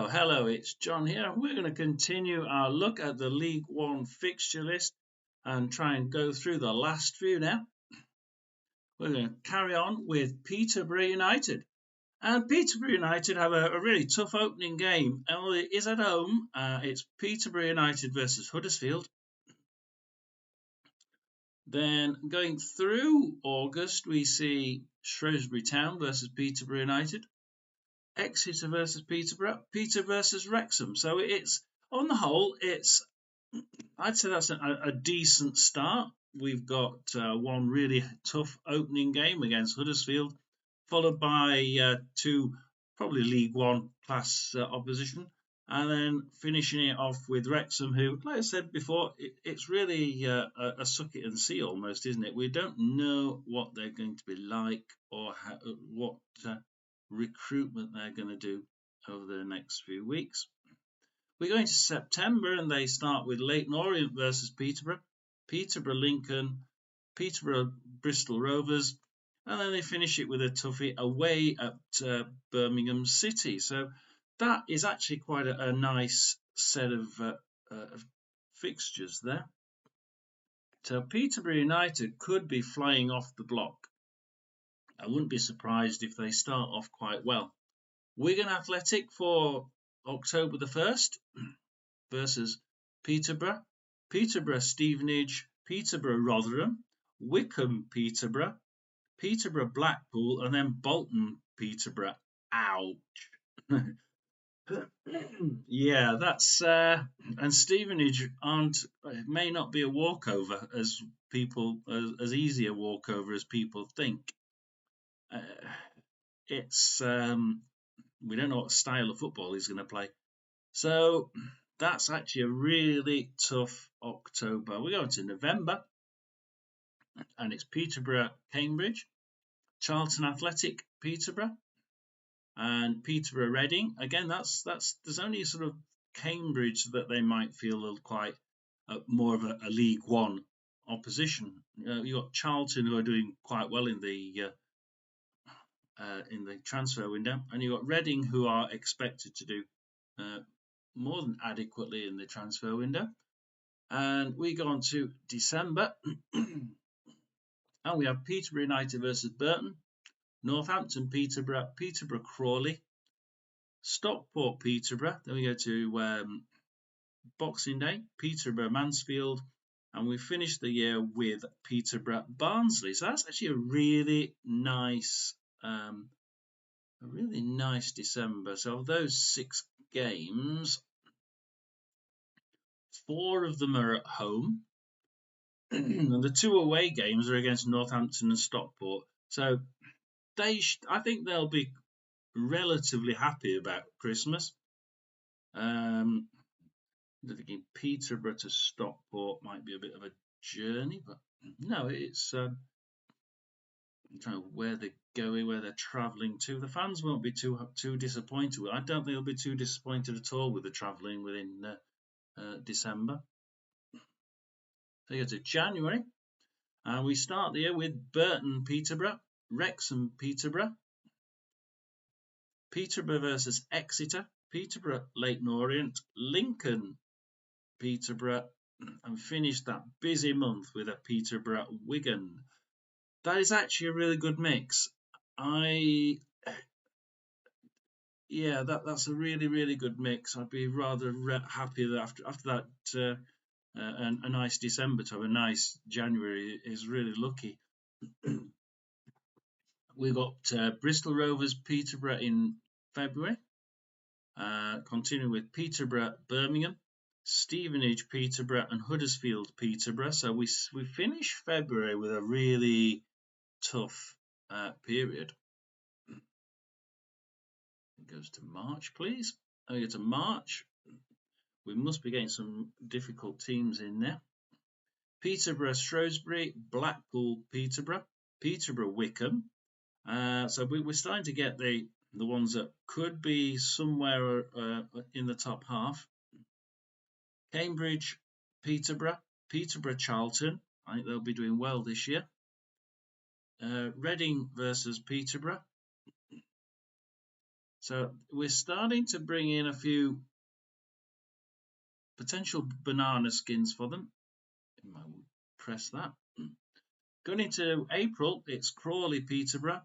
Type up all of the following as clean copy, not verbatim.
So, hello, it's John here. We're going to continue our look at the League One fixture list and try and go through the last few now. We're going to carry on with Peterborough United. And Peterborough United have a really tough opening game. Well, it is at home. It's Peterborough United versus Huddersfield. Then going through August, we see Shrewsbury Town versus Peterborough United. Exeter versus Peterborough, Peter versus Wrexham. So it's on the whole, I'd say that's a decent start. We've got one really tough opening game against Huddersfield, followed by two probably League One class opposition, and then finishing it off with Wrexham, who, like I said before, it's really a suck it and see almost, isn't it? We don't know what they're going to be like or what recruitment they're going to do over the next few weeks. We're going to September, and they start with Leyton Orient versus Peterborough, Peterborough Lincoln, Peterborough Bristol Rovers, and then they finish it with a toughie away at Birmingham City. So that is actually quite a nice set of fixtures there. So Peterborough United could be flying off the block. I wouldn't be surprised if they start off quite well. Wigan Athletic for October the 1st versus Peterborough, Peterborough Stevenage, Peterborough Rotherham, Wycombe Peterborough, Peterborough Blackpool, and then Bolton Peterborough. Ouch. Yeah, that's and Stevenage may not be a walkover as easy a walkover as people think. It's we don't know what style of football he's going to play. So that's actually a really tough October. We're going to November, and it's Peterborough Cambridge, Charlton Athletic Peterborough, and Peterborough Reading. Again, there's only sort of Cambridge that they might feel quite more of a League One opposition. You've got Charlton, who are doing quite well in the transfer window, and you've got Reading, who are expected to do more than adequately in the transfer window. And we go on to December, and we have Peterborough United versus Burton, Northampton Peterborough, Peterborough Crawley, Stockport Peterborough. Then we go to Boxing Day, Peterborough Mansfield, and we finish the year with Peterborough Barnsley. So that's actually a really nice December. So of those 6 games, 4 of them are at home, and the 2 away games are against Northampton and Stockport. So I think they'll be relatively happy about Christmas. I'm thinking Peterborough to Stockport might be a bit of a journey, but no, it's where they're going, where they're travelling to. The fans won't be too disappointed. I don't think they'll be too disappointed at all with the travelling within December. So you go to January, and we start the year with Burton Peterborough, Wrexham Peterborough, Peterborough versus Exeter, Peterborough Leyton Orient, Lincoln Peterborough, and finish that busy month with a Peterborough Wigan. That is actually a really good mix. That's a really, really good mix. I'd be rather happy that after that a nice December to have a nice January is really lucky. We've got Bristol Rovers Peterborough in February. Continuing with Peterborough Birmingham, Stevenage Peterborough, and Huddersfield Peterborough. So we finish February with a really tough period. It goes to March, please. We go to March. We must be getting some difficult teams in there. Peterborough Shrewsbury, Blackpool Peterborough, Peterborough Wycombe. So we're starting to get the ones that could be somewhere in the top half. Cambridge Peterborough, Peterborough Charlton. I think they'll be doing well this year. Reading versus Peterborough. So we're starting to bring in a few potential banana skins for them. I will press that. Going into April, it's Crawley, Peterborough,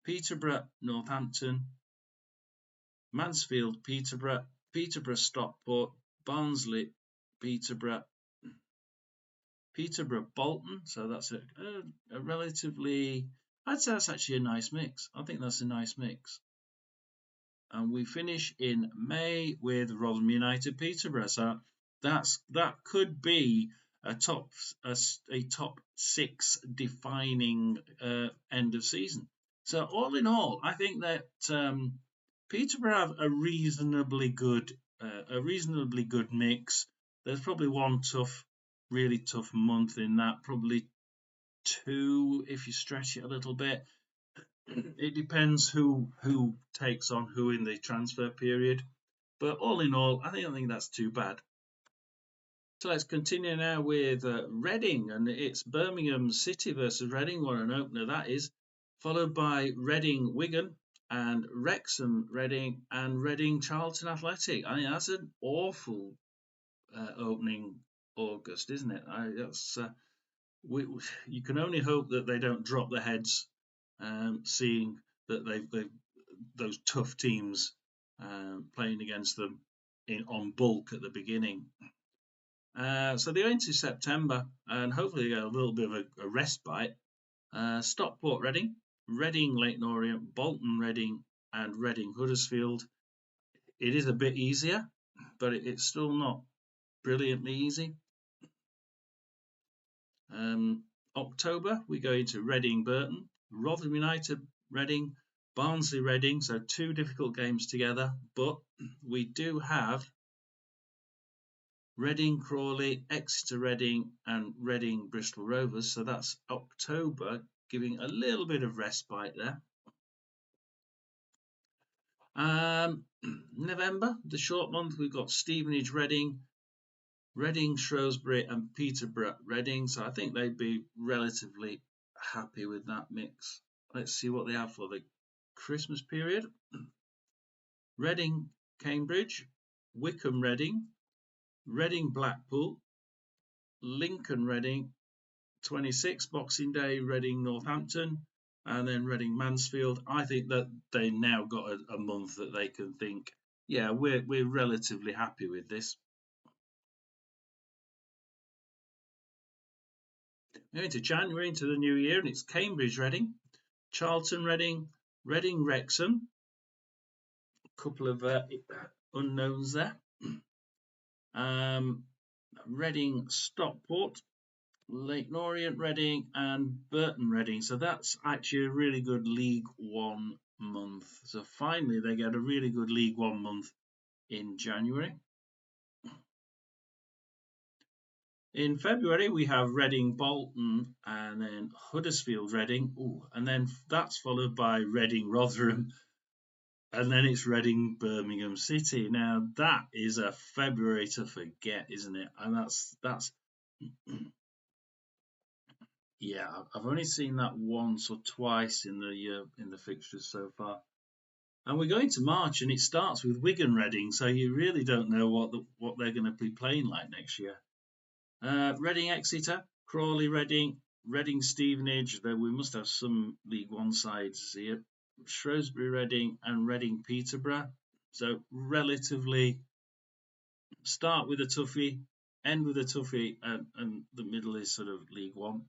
Peterborough, Northampton, Mansfield, Peterborough, Peterborough, Stockport, Barnsley, Peterborough, Peterborough, Bolton. So that's a relatively, I'd say that's actually a nice mix. I think that's a nice mix. And we finish in May with Rotherham United, Peterborough. So that could be a top 6 defining end of season. So all in all, I think that Peterborough have a reasonably good mix. There's probably one really tough month in that, probably 2 if you stretch it a little bit. It depends who takes on who in the transfer period, but all in all, I don't think that's too bad. So let's continue now with Reading, and it's Birmingham City versus Reading. What an opener that is, followed by Reading Wigan and Wrexham Reading and Reading Charlton Athletic. I mean, that's an awful opening August, isn't it? You can only hope that they don't drop their heads, seeing that they've those tough teams playing against them on bulk at the beginning. So they go into September, and hopefully they get a little bit of a respite. Stockport Reading, Reading Leyton Orient, Bolton Reading, and Reading Huddersfield. It is a bit easier, but it's still not brilliantly easy. October, we go into Reading Burton, Rotherham United Reading, Barnsley Reading, so 2 difficult games together, but we do have Reading Crawley, Exeter Reading, and Reading Bristol Rovers, so that's October, giving a little bit of respite there. November, the short month, we've got Stevenage Reading, Reading, Shrewsbury, and Peterborough Reading, so I think they'd be relatively happy with that mix. Let's see what they have for the Christmas period. Reading Cambridge, Wycombe Reading, Reading Blackpool, Lincoln Reading, 26 Boxing Day Reading Northampton, and then Reading Mansfield. I think that they now got a month that they can think, yeah, we're relatively happy with this. We're into January, into the new year, and it's Cambridge Reading, Charlton Reading, Reading Wrexham. A couple of unknowns there. Reading Stockport, Leyton Orient Reading, and Burton Reading. So that's actually a really good League One month. So finally they get a really good League One month in January. In February we have Reading Bolton and then Huddersfield Reading. And then that's followed by Reading Rotherham. And then it's Reading Birmingham City. Now that is a February to forget, isn't it? And that's yeah, I've only seen that once or twice in the fixtures so far. And we're going to March, and it starts with Wigan Reading, so you really don't know what they're going to be playing like next year. Reading Exeter, Crawley Reading, Reading Stevenage. We must have some League One sides here. Shrewsbury Reading and Reading Peterborough. So relatively start with a toughie, end with a toughie, and the middle is sort of League One.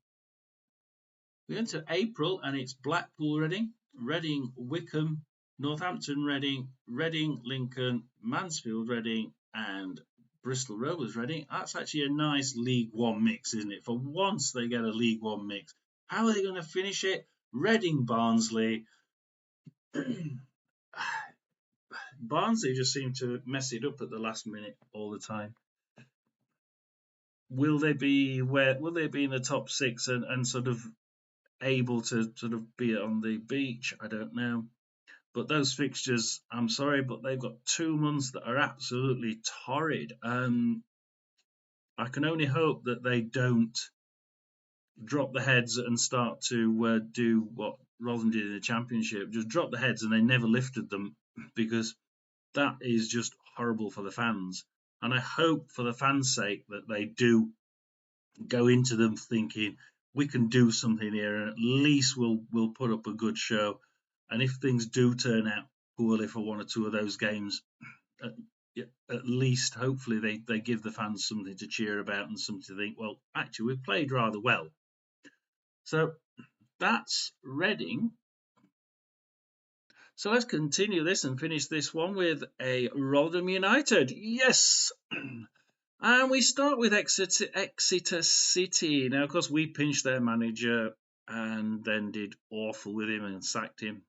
We enter April, and it's Blackpool Reading, Reading Wycombe, Northampton Reading, Reading Lincoln, Mansfield Reading, and Bristol Rovers Reading. That's actually a nice League One mix, isn't it? For once they get a League One mix. How are they going to finish it? Reading Barnsley. Barnsley just seem to mess it up at the last minute all the time. Will they be in the top 6 and sort of able to sort of be on the beach? I don't know. But those fixtures, I'm sorry, but they've got 2 months that are absolutely torrid. I can only hope that they don't drop the heads and start to do what Rotherham did in the Championship. Just drop the heads and they never lifted them. because that is just horrible for the fans. And I hope for the fans' sake that they do go into them thinking we can do something here, and at least we'll put up a good show. And if things do turn out poorly for one or two of those games, at, at least hopefully they give the fans something to cheer about and something to think, well, actually we've played rather well. So that's Reading. So let's continue this and finish this one with a Rotherham United. Yes. And we start with Exeter City. Now, of course, we pinched their manager and then did awful with him and sacked him.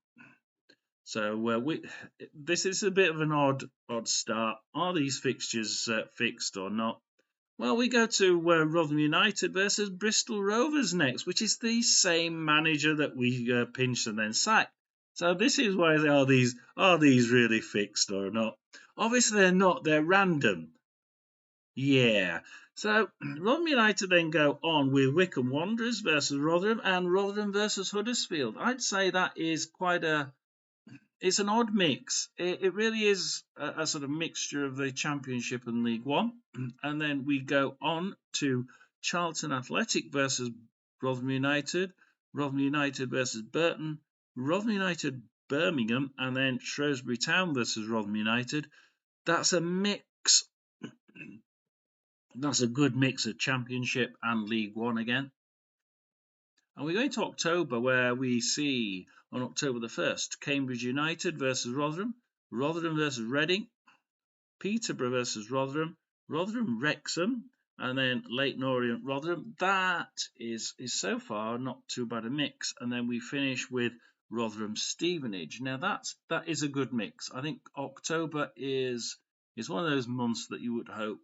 So this is a bit of an odd start. Are these fixtures fixed or not? Well, we go to Rotherham United versus Bristol Rovers next, which is the same manager that we pinched and then sacked. So this is why are these really fixed or not? Obviously they're not. They're random. Yeah. So Rotherham United then go on with Wycombe Wanderers versus Rotherham and Rotherham versus Huddersfield. I'd say that is it's an odd mix. It really is a sort of mixture of the Championship and League One. And then we go on to Charlton Athletic versus Rotherham United versus Burton, Rotherham United Birmingham, and then Shrewsbury Town versus Rotherham United. That's a mix. That's a good mix of Championship and League One again. And we're going to October, where we see on October the 1st, Cambridge United versus Rotherham, Rotherham versus Reading, Peterborough versus Rotherham, Rotherham Wrexham, and then Leyton Orient Rotherham. That is so far not too bad a mix. And then we finish with Rotherham Stevenage. Now that is a good mix. I think October is one of those months that you would hope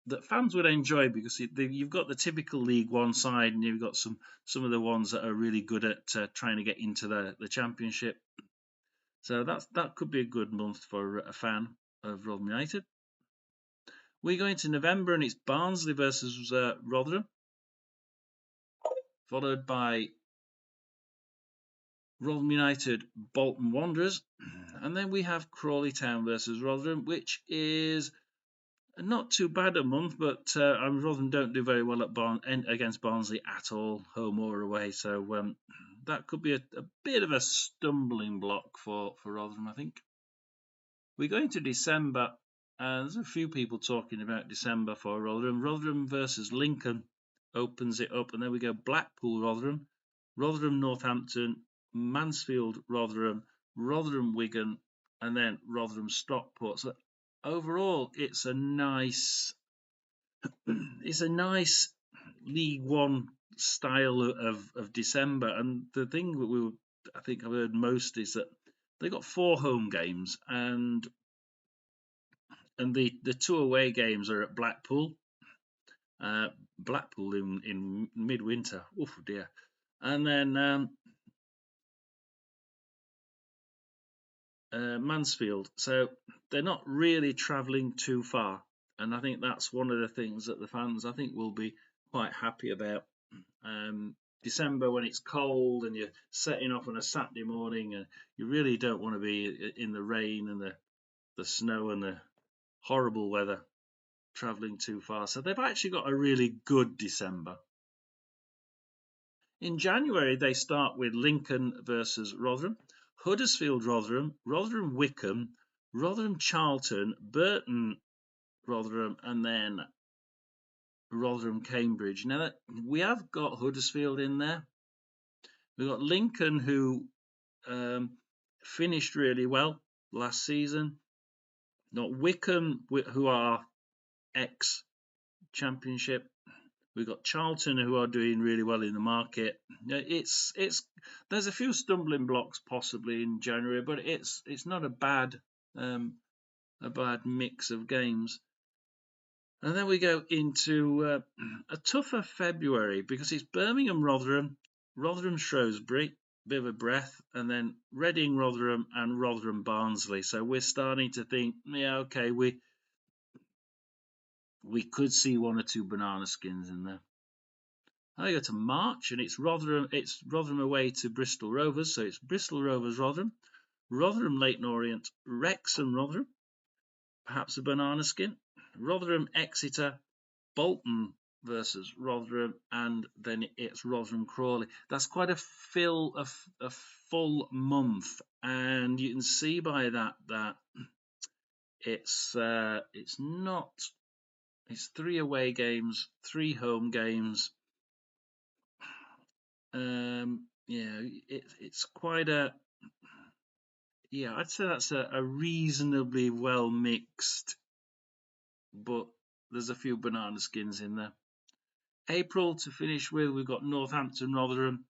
that fans would enjoy, because you've got the typical League One side, and you've got some of the ones that are really good at trying to get into the Championship. So that could be a good month for a fan of Rotherham United. We go into November, and it's Barnsley versus Rotherham, followed by Rotherham United Bolton Wanderers, and then we have Crawley Town versus Rotherham, which is not too bad a month, but Rotherham don't do very well against Barnsley at all, home or away. So that could be a bit of a stumbling block for Rotherham, I think. We go into December, and there's a few people talking about December for Rotherham. Rotherham versus Lincoln opens it up, and then we go Blackpool Rotherham, Rotherham Northampton, Mansfield Rotherham, Rotherham Wigan, and then Rotherham Stockport. So overall, it's a nice League One style of December. And the thing that I think I've heard most is that they got 4 home games, and the 2 away games are at Blackpool. Blackpool in midwinter. Oh dear. And then Mansfield. So they're not really travelling too far, and I think that's one of the things that the fans, I think, will be quite happy about. December, when it's cold and you're setting off on a Saturday morning, and you really don't want to be in the rain and the snow and the horrible weather travelling too far. So they've actually got a really good December. In January, they start with Lincoln versus Rotherham, Huddersfield Rotherham, Rotherham Wycombe, Rotherham Charlton, Burton Rotherham, and then Rotherham Cambridge. Now we have got Huddersfield in there. We've got Lincoln, who finished really well last season. Not Wycombe, who are ex-Championship. We've got Charlton, who are doing really well in the market. There's a few stumbling blocks possibly in January, but it's not a bad mix of games. And then we go into a tougher February, because it's Birmingham Rotherham, Rotherham Shrewsbury, bit of a breath, and then Reading Rotherham and Rotherham Barnsley. So we're starting to think, yeah, okay, we could see 1 or 2 banana skins in there. I go to March, and it's Rotherham away to Bristol Rovers. So it's Bristol Rovers Rotherham, Rotherham, Leighton Orient, Wrexham, Rotherham, perhaps a banana skin. Rotherham, Exeter, Bolton versus Rotherham, and then it's Rotherham Crawley. That's quite a full month, and you can see by that it's not. It's 3 away games, 3 home games. Yeah, it's quite a. Yeah, I'd say that's a reasonably well mixed, but there's a few banana skins in there. April to finish with, we've got Northampton, Rotherham,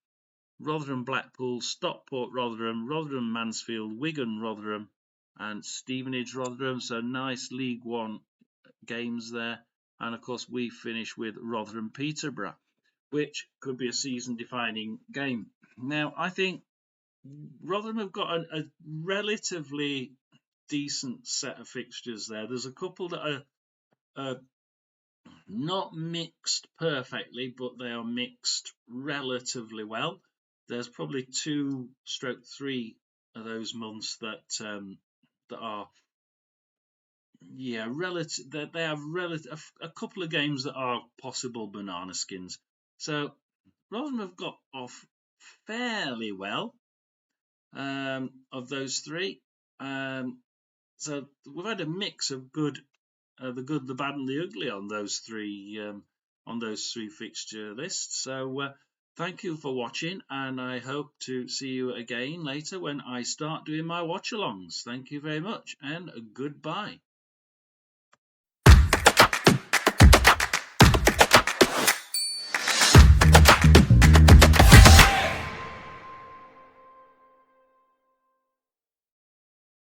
Rotherham, Blackpool, Stockport, Rotherham, Rotherham, Mansfield, Wigan, Rotherham, and Stevenage, Rotherham. So nice League One games there. And of course, we finish with Rotherham, Peterborough, which could be a season-defining game. Now, I think Rotherham have got a relatively decent set of fixtures there. There's a couple that are not mixed perfectly, but they are mixed relatively well. There's probably 2/3 of those months that are relative. That they have a couple of games that are possible banana skins. So Rotherham have got off fairly well of those 3. So we've had a mix of good, the good, the bad, and the ugly on those 3 fixture lists. So thank you for watching, and I hope to see you again later when I start doing my watch-alongs. Thank you very much, and goodbye.